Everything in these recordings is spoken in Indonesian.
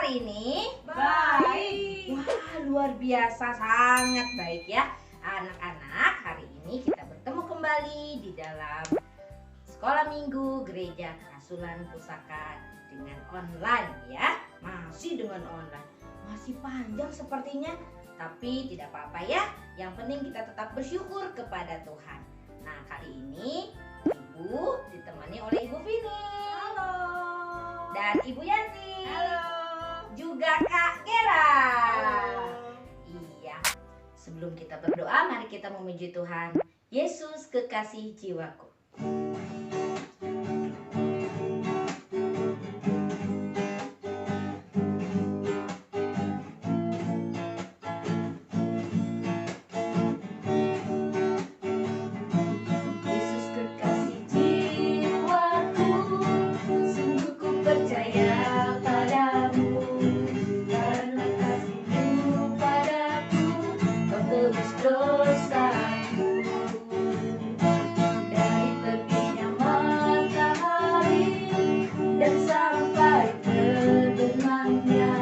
hari ini? Baik. Wah, luar biasa, sangat baik ya. Anak-anak, hari ini kita bertemu kembali di dalam Sekolah Minggu Gereja Kerasulan Pusaka dengan online ya. Masih dengan online. Masih panjang sepertinya, tapi tidak apa-apa ya. Yang penting kita tetap bersyukur kepada Tuhan. Nah, kali ini Ibu ditemani oleh Ibu Vini. Halo. Dan Ibu Yanti. Halo. Juga Kak Gera. Halo. Iya. Sebelum kita berdoa, mari kita memuji Tuhan. Yesus, kekasih jiwaku. Yesus, kekasih jiwaku, sungguh ku percaya padamu. Karena kasih-Mu padaku, Kau tebus dosaku. Dari terbitnya matahari dan sampai terbenamnya,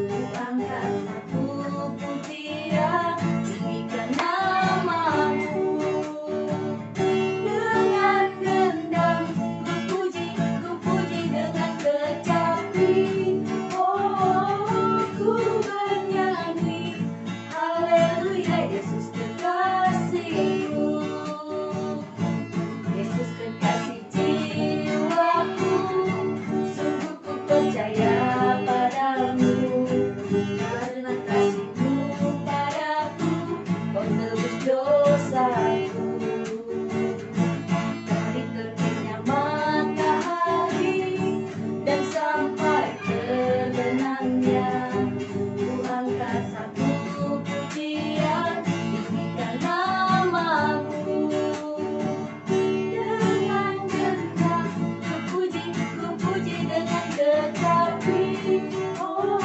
ku angkat satu pujian, tinggikan nama-Mu. Dengan gendang ku puji dengan kecapi. Oh, ku bernyanyi, haleluya, Yesus kekasihku. Yesus, kekasih jiwaku, sungguh ku percaya padamu. Karena kasih-Mu padaku, Kau tebus dosaku. Dari terbitnya matahari dan sampai terbenamnya, ku angkat satu pujian, tinggikan nama-Mu. Dengan gendang ku puji dengan kecapi. Oh,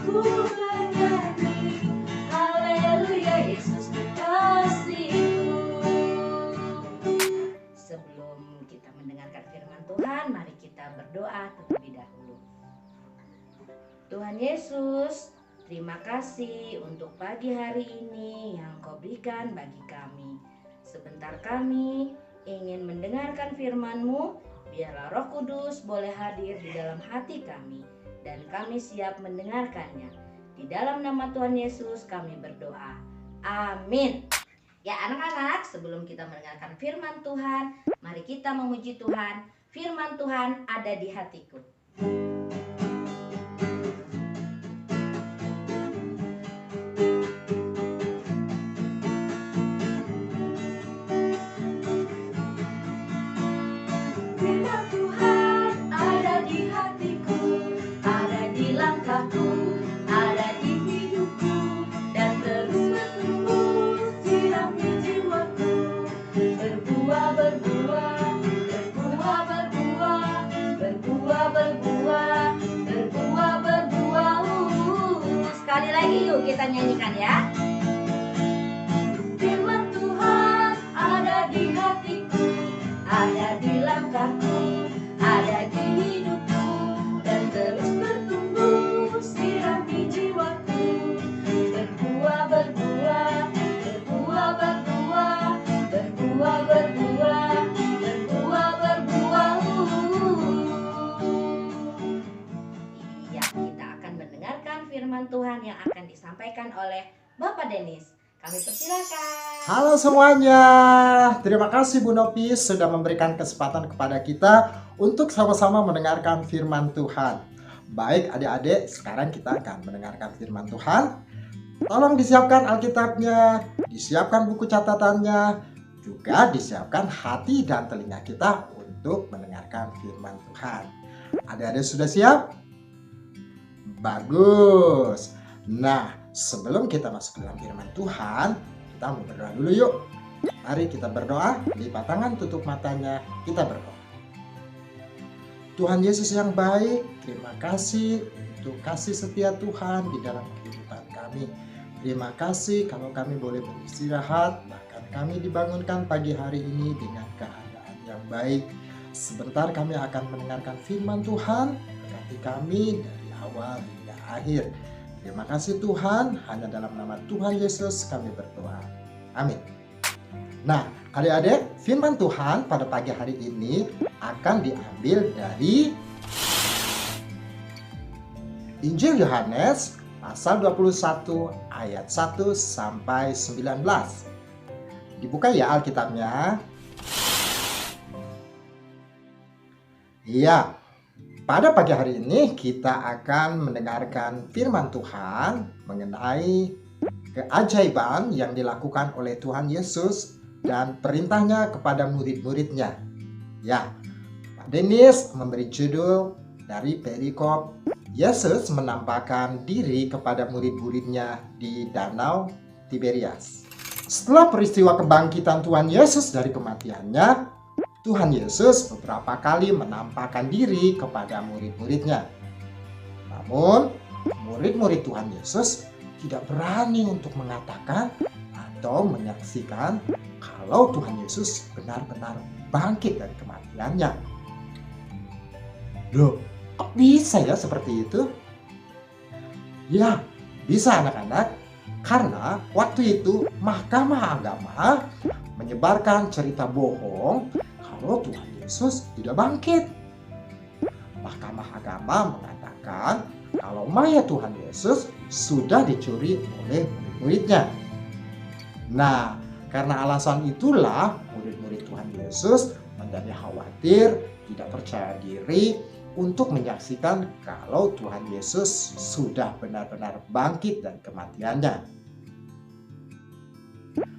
ku bernyanyi, haleluya, Yesus kekasihku. Sebelum kita mendengarkan firman Tuhan, mari kita berdoa terlebih dahulu. Tuhan Yesus, terima kasih untuk pagi hari ini yang Kau berikan bagi kami. Sebentar kami ingin mendengarkan firman-Mu, biarlah Roh Kudus boleh hadir di dalam hati kami, dan kami siap mendengarkannya. Di dalam nama Tuhan Yesus kami berdoa. Amin. Ya anak-anak, sebelum kita mendengarkan firman Tuhan, mari kita memuji Tuhan. Firman Tuhan ada di hatiku. Firman Tuhan ada di hatiku, ada di langkahku, ada di hidupku, dan terus bertumbuh sirami jiwaku. Berbuah, berbuah, berbuah, berbuah, berbuah, berbuah, berbuah, berbuah. Sekali lagi yuk kita nyanyikan ya. Firman Tuhan ada di hatiku, ada di langkahku, ada di hidupku, dan terus bertumbuh sirami jiwaku. Berbuah, berbuah, berbuah, berbuah, berbuah, berbuah, berbuah, berbuah. Iya, kita akan mendengarkan firman Tuhan yang akan disampaikan oleh Bapak Denis. Kami persilakan. Halo semuanya, terima kasih Bu Nopis sudah memberikan kesempatan kepada kita untuk sama-sama mendengarkan firman Tuhan. Baik adik-adik, sekarang kita akan mendengarkan firman Tuhan. Tolong disiapkan Alkitabnya, disiapkan buku catatannya, juga disiapkan hati dan telinga kita untuk mendengarkan firman Tuhan. Adik-adik sudah siap? Bagus. Nah, sebelum kita masuk ke dalam firman Tuhan, kita mau berdoa dulu yuk. Mari kita berdoa, lipat tangan, tutup matanya, kita berdoa. Tuhan Yesus yang baik, terima kasih untuk kasih setia Tuhan di dalam kehidupan kami. Terima kasih kalau kami boleh beristirahat, bahkan kami dibangunkan pagi hari ini dengan keadaan yang baik. Sebentar kami akan mendengarkan firman Tuhan, berkati kami dari awal hingga akhir. Terima kasih Tuhan, hanya dalam nama Tuhan Yesus kami berdoa. Amin. Nah, adik-adik, firman Tuhan pada pagi hari ini akan diambil dari Injil Yohanes pasal 21 ayat 1 sampai 19. Dibuka ya Alkitabnya. Iya, pada pagi hari ini kita akan mendengarkan firman Tuhan mengenai keajaiban yang dilakukan oleh Tuhan Yesus dan perintahnya kepada murid-muridnya. Ya, Pak Denis memberi judul dari perikop Yesus menampakkan diri kepada murid-muridnya di Danau Tiberias. Setelah peristiwa kebangkitan Tuhan Yesus dari kematiannya, Tuhan Yesus beberapa kali menampakkan diri kepada murid-muridnya. Namun, murid-murid Tuhan Yesus tidak berani untuk mengatakan atau menyaksikan kalau Tuhan Yesus benar-benar bangkit dari kematiannya. Loh, kok bisa ya seperti itu? Ya, bisa anak-anak, karena waktu itu Mahkamah Agama menyebarkan cerita bohong kalau Tuhan Yesus tidak bangkit. Mahkamah Agama mengatakan kalau mayat Tuhan Yesus sudah dicuri oleh murid-muridnya. Nah, karena alasan itulah murid-murid Tuhan Yesus menjadi khawatir, tidak percaya diri untuk menyaksikan kalau Tuhan Yesus sudah benar-benar bangkit dari kematiannya.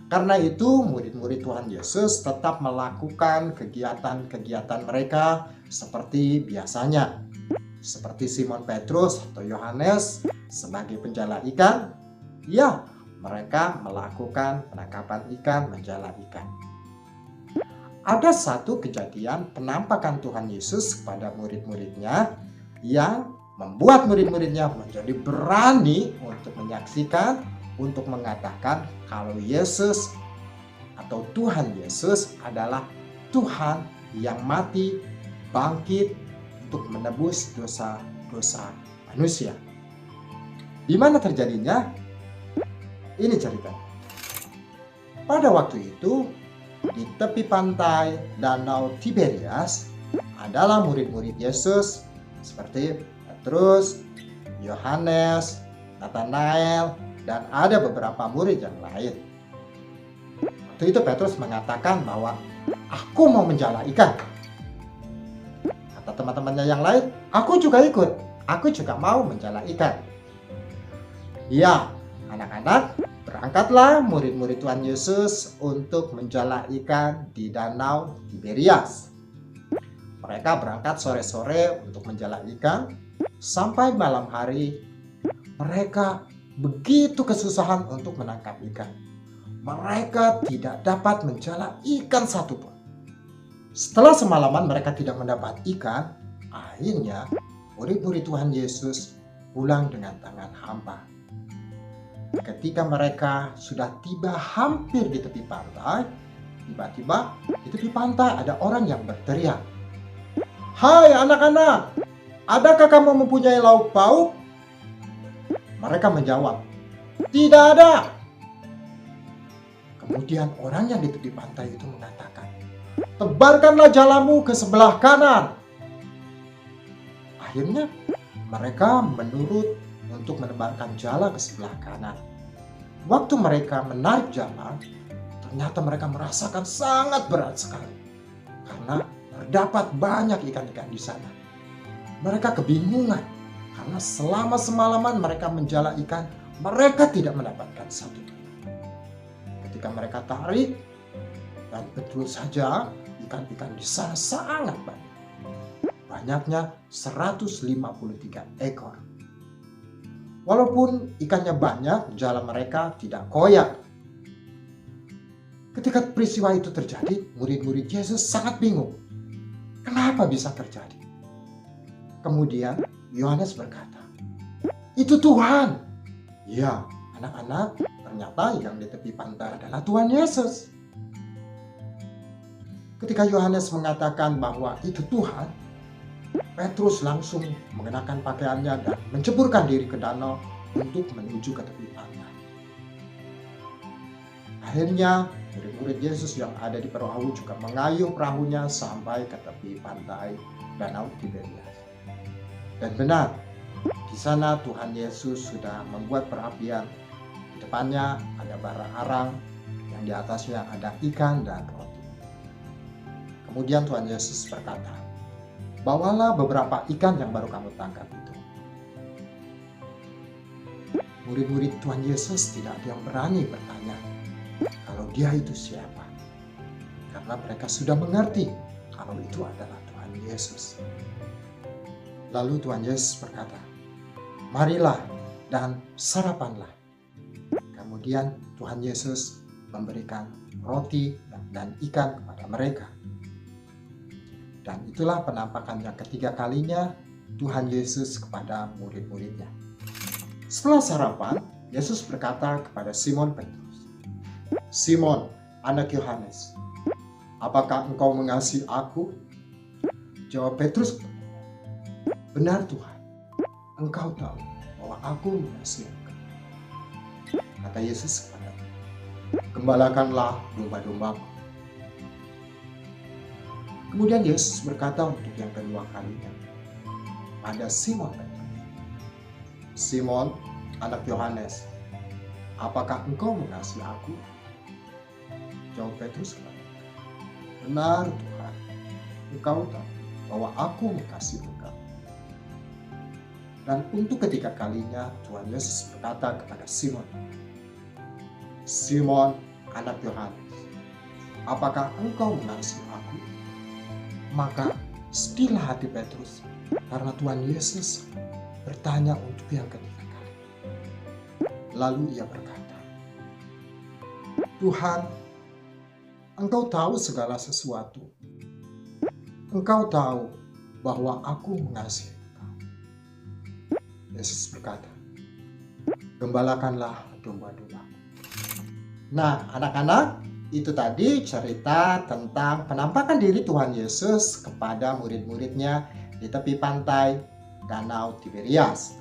Karena itu, murid-murid Tuhan Yesus tetap melakukan kegiatan-kegiatan mereka seperti biasanya. Seperti Simon Petrus atau Yohanes sebagai penjala ikan, ya, mereka melakukan penangkapan ikan, menjala ikan. Ada satu kejadian penampakan Tuhan Yesus kepada murid-muridnya yang membuat murid-muridnya menjadi berani untuk menyaksikan, untuk mengatakan kalau Yesus atau Tuhan Yesus adalah Tuhan yang mati, bangkit untuk menebus dosa-dosa manusia. Di mana terjadinya? Ini cerita. Pada waktu itu, di tepi pantai Danau Tiberias adalah murid-murid Yesus seperti Petrus, Yohanes, Nathanael, dan ada beberapa murid yang lain. Waktu itu Petrus mengatakan bahwa aku mau menjala ikan. Kata teman-temannya yang lain, aku juga ikut. Aku juga mau menjala ikan. Ya, anak-anak, berangkatlah murid-murid Tuhan Yesus untuk menjala ikan di Danau Tiberias. Mereka berangkat sore-sore untuk menjala ikan. Sampai malam hari, mereka begitu kesusahan untuk menangkap ikan. Mereka tidak dapat menjala ikan satupun. Setelah semalaman mereka tidak mendapat ikan, akhirnya murid-murid Tuhan Yesus pulang dengan tangan hampa. Ketika mereka sudah tiba hampir di tepi pantai, tiba-tiba di tepi pantai ada orang yang berteriak, "Hai anak-anak, adakah kamu mempunyai lauk pauk?" Mereka menjawab, "Tidak ada." Kemudian orang yang di tepi pantai itu mengatakan, "Tebarkanlah jalamu ke sebelah kanan." Akhirnya mereka menurut untuk menebarkan jala ke sebelah kanan. Waktu mereka menarik jala, ternyata mereka merasakan sangat berat sekali karena terdapat banyak ikan-ikan di sana. Mereka kebingungan karena selama semalaman mereka menjala ikan, mereka tidak mendapatkan satu. Ketika mereka tarik, dan betul saja ikan-ikan di sana sangat banyak. Banyaknya 153 ekor. Walaupun ikannya banyak, jala mereka tidak koyak. Ketika peristiwa itu terjadi, murid-murid Yesus sangat bingung. Kenapa bisa terjadi? Kemudian Yohanes berkata, "Itu Tuhan." Ya, anak-anak, ternyata yang di tepi pantai adalah Tuhan Yesus. Ketika Yohanes mengatakan bahwa itu Tuhan, Petrus langsung mengenakan pakaiannya dan menceburkan diri ke danau untuk menuju ke tepi pantai. Akhirnya murid-murid Yesus yang ada di perahu juga mengayuh perahunya sampai ke tepi pantai Danau Tiberias. Dan benar, di sana Tuhan Yesus sudah membuat perapian. Di depannya ada bara arang, yang di atasnya ada ikan dan roti. Kemudian Tuhan Yesus berkata, "Bawalah beberapa ikan yang baru kamu tangkap itu." Murid-murid Tuhan Yesus tidak ada yang berani bertanya kalau dia itu siapa. Karena mereka sudah mengerti kalau itu adalah Tuhan Yesus. Lalu Tuhan Yesus berkata, "Marilah dan sarapanlah." Kemudian Tuhan Yesus memberikan roti dan ikan kepada mereka. Dan itulah penampakan yang ketiga kalinya Tuhan Yesus kepada murid-muridnya. Setelah sarapan, Yesus berkata kepada Simon Petrus, "Simon, anak Yohanes, apakah engkau mengasihi aku?" Jawab Petrus, "Benar Tuhan, engkau tahu bahwa aku mengasihi engkau." Kata Yesus kepadanya, "Gembalakanlah domba-dombaku." Kemudian Yesus berkata untuk yang kedua kalinya pada Simon Petrus, "Simon, anak Yohanes, apakah engkau mengasihi aku?" Jawab Petrus kepadanya, "Benar Tuhan, engkau tahu bahwa aku mengasihi engkau." Dan untuk ketiga kalinya Tuhan Yesus berkata kepada Simon, "Simon, anak Yohanes, apakah engkau mengasihi aku?" Maka sedihlah hati Petrus karena Tuhan Yesus bertanya untuk yang ketiga kali. Lalu ia berkata, "Tuhan, engkau tahu segala sesuatu. Engkau tahu bahwa aku mengasihi engkau." Yesus berkata, "Gembalakanlah domba-domba." Nah, anak-anak, itu tadi cerita tentang penampakan diri Tuhan Yesus kepada murid-muridnya di tepi pantai Danau Tiberias.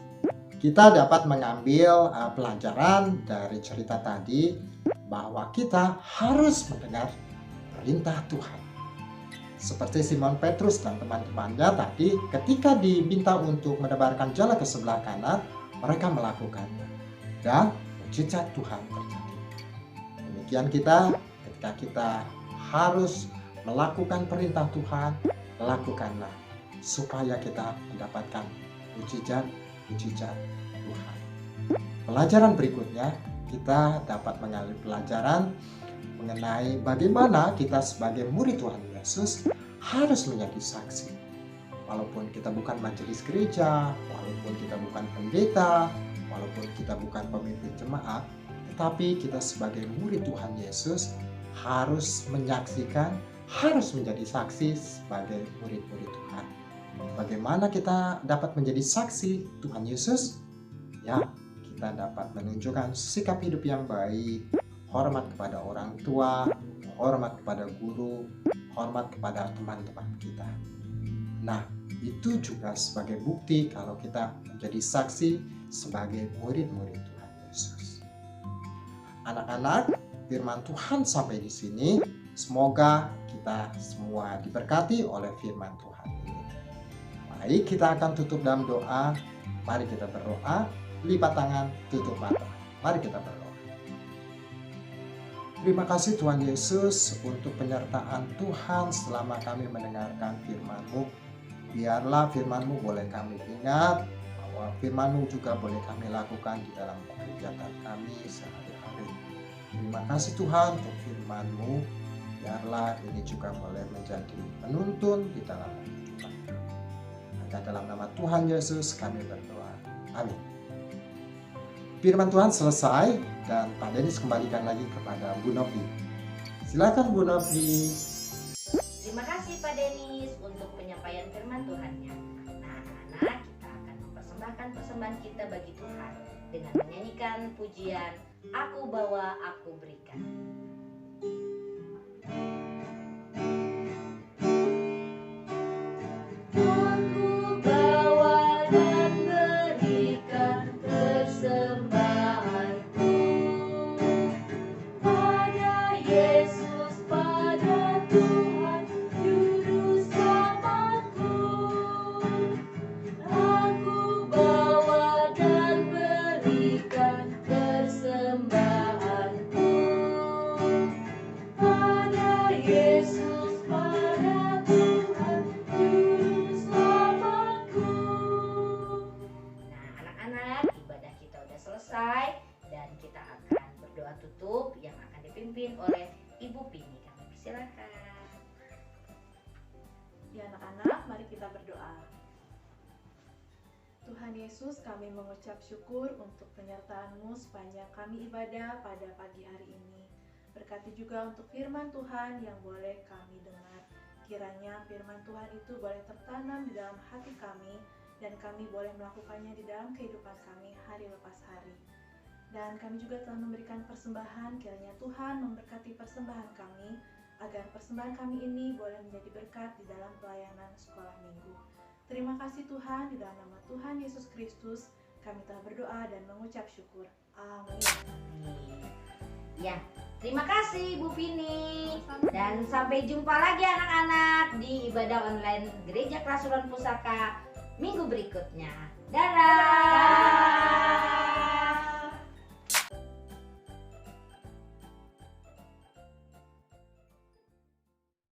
Kita dapat mengambil pelajaran dari cerita tadi bahwa kita harus mendengar perintah Tuhan. Seperti Simon Petrus dan teman-temannya tadi, ketika diminta untuk menebarkan jala ke sebelah kanan, mereka melakukannya. Dan mujizat Tuhan terjadi. Demikian kita, ketika kita harus melakukan perintah Tuhan, lakukanlah supaya kita mendapatkan mujizat Tuhan. Pelajaran berikutnya, kita dapat mengambil pelajaran mengenai bagaimana kita sebagai murid Tuhan Yesus harus menjadi saksi. Walaupun kita bukan majelis gereja, walaupun kita bukan pendeta, walaupun kita bukan pemimpin jemaat, tetapi kita sebagai murid Tuhan Yesus harus menyaksikan, harus menjadi saksi sebagai murid-murid Tuhan. Bagaimana kita dapat menjadi saksi Tuhan Yesus? Ya, kita dapat menunjukkan sikap hidup yang baik, hormat kepada orang tua, hormat kepada guru, hormat kepada teman-teman kita. Nah, itu juga sebagai bukti kalau kita menjadi saksi sebagai murid-murid Tuhan Yesus. Anak-anak, firman Tuhan sampai di sini. Semoga kita semua diberkati oleh firman Tuhan ini. Baik, kita akan tutup dalam doa. Mari kita berdoa. Lipat tangan, tutup mata. Mari kita berdoa. Terima kasih Tuhan Yesus untuk penyertaan Tuhan selama kami mendengarkan firman-Mu. Biarlah firman-Mu boleh kami ingat, bahwa firman-Mu juga boleh kami lakukan di dalam kegiatan kami sehari-hari. Terima kasih Tuhan untuk firman-Mu. Biarlah ini juga boleh menjadi penuntun di dalam kehidupan kami. Hanya dalam nama Tuhan Yesus kami berdoa. Amin. Firman Tuhan selesai dan Pak Denis kembalikan lagi kepada Bu Novi. Silakan Bu Novi. Terima kasih Pak Denis untuk penyampaian firman Tuhannya. Nah, anak-anak, kita akan mempersembahkan persembahan kita bagi Tuhan dengan menyanyikan pujian "Aku Bawa, Aku Berikan". Aku Yesus, kami mengucap syukur untuk penyertaan-Mu sepanjang kami ibadah pada pagi hari ini. Berkati juga untuk firman Tuhan yang boleh kami dengar. Kiranya firman Tuhan itu boleh tertanam di dalam hati kami dan kami boleh melakukannya di dalam kehidupan kami hari lepas hari. Dan kami juga telah memberikan persembahan, kiranya Tuhan memberkati persembahan kami, agar persembahan kami ini boleh menjadi berkat di dalam pelayanan sekolah minggu. Terima kasih Tuhan, di dalam nama Tuhan Yesus Kristus, kami telah berdoa dan mengucap syukur. Amin. Ya, terima kasih Bu Vini. Dan sampai jumpa lagi anak-anak di ibadah online Gereja Kerasulan Pusaka minggu berikutnya. Dadah.